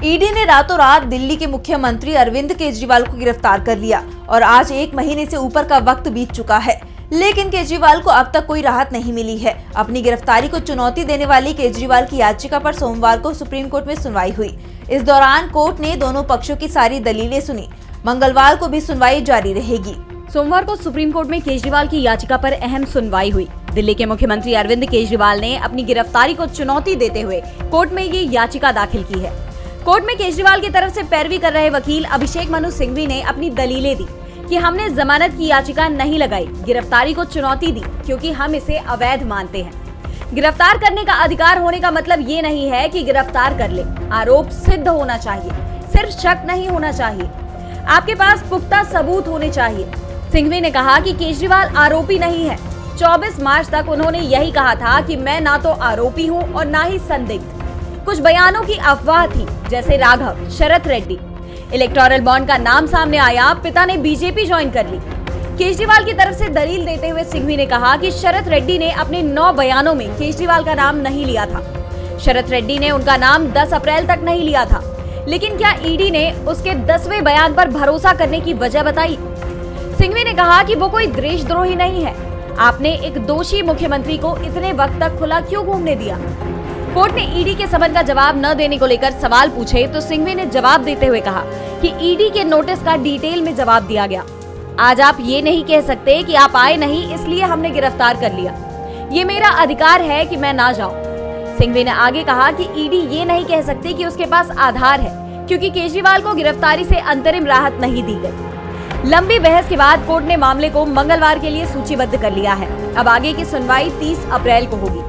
ED ने रातों रात दिल्ली के मुख्यमंत्री अरविंद केजरीवाल को गिरफ्तार कर लिया और आज 1 महीने से ऊपर का वक्त बीत चुका है, लेकिन केजरीवाल को अब तक कोई राहत नहीं मिली है। अपनी गिरफ्तारी को चुनौती देने वाली केजरीवाल की याचिका पर सोमवार को सुप्रीम कोर्ट में सुनवाई हुई। इस दौरान कोर्ट ने दोनों पक्षों की सारी दलीलें सुनी। मंगलवार को भी सुनवाई जारी रहेगी। सोमवार को सुप्रीम कोर्ट में केजरीवाल की याचिका पर अहम सुनवाई हुई। दिल्ली के मुख्यमंत्री अरविंद केजरीवाल ने अपनी गिरफ्तारी को चुनौती देते हुए कोर्ट में ये याचिका दाखिल की है। कोर्ट में केजरीवाल की तरफ से पैरवी कर रहे वकील अभिषेक मनु सिंघवी ने अपनी दलीलें दी कि हमने जमानत की याचिका नहीं लगाई, गिरफ्तारी को चुनौती दी क्योंकि हम इसे अवैध मानते हैं। गिरफ्तार करने का अधिकार होने का मतलब ये नहीं है कि गिरफ्तार कर ले। आरोप सिद्ध होना चाहिए, सिर्फ शक नहीं होना चाहिए। आपके पास पुख्ता सबूत होने चाहिए। सिंघवी ने कहा कि केजरीवाल आरोपी नहीं है। 24 मार्च तक उन्होंने यही कहा था कि मैं ना तो आरोपी हूं और ना ही संदिग्ध। कुछ बयानों की अफवाह थी, जैसे राघव, शरत रेड्डी। इलेक्टोरल बॉन्ड का नाम सामने आया, पिता ने बीजेपी ज्वाइन कर ली। केजरीवाल की तरफ से दलील देते हुए सिंघवी ने कहा कि शरत रेड्डी ने अपने 9 बयानों में केजरीवाल का नाम नहीं लिया था। शरत रेड्डी ने उनका नाम 10 अप्रैल तक नहीं लिया था, लेकिन क्या ईडी ने उसके 10वें बयान पर भरोसा करने की वजह बताई? सिंघवी ने कहा कि वो कोई देशद्रोही नहीं है। आपने एक दोषी मुख्यमंत्री को इतने वक्त तक खुला क्यों घूमने दिया? कोर्ट ने ईडी के समन का जवाब न देने को लेकर सवाल पूछे तो सिंघवी ने जवाब देते हुए कहा कि ईडी के नोटिस का डिटेल में जवाब दिया गया। आज आप ये नहीं कह सकते कि आप आए नहीं इसलिए हमने गिरफ्तार कर लिया। ये मेरा अधिकार है कि मैं ना जाऊं। सिंघवी ने आगे कहा कि ईडी ये नहीं कह सकती कि उसके पास आधार है, क्योंकि केजरीवाल को गिरफ्तारी से अंतरिम राहत नहीं दी गई। लंबी बहस के बाद कोर्ट ने मामले को मंगलवार के लिए सूचीबद्ध कर लिया है। अब आगे की सुनवाई 30 अप्रैल को होगी।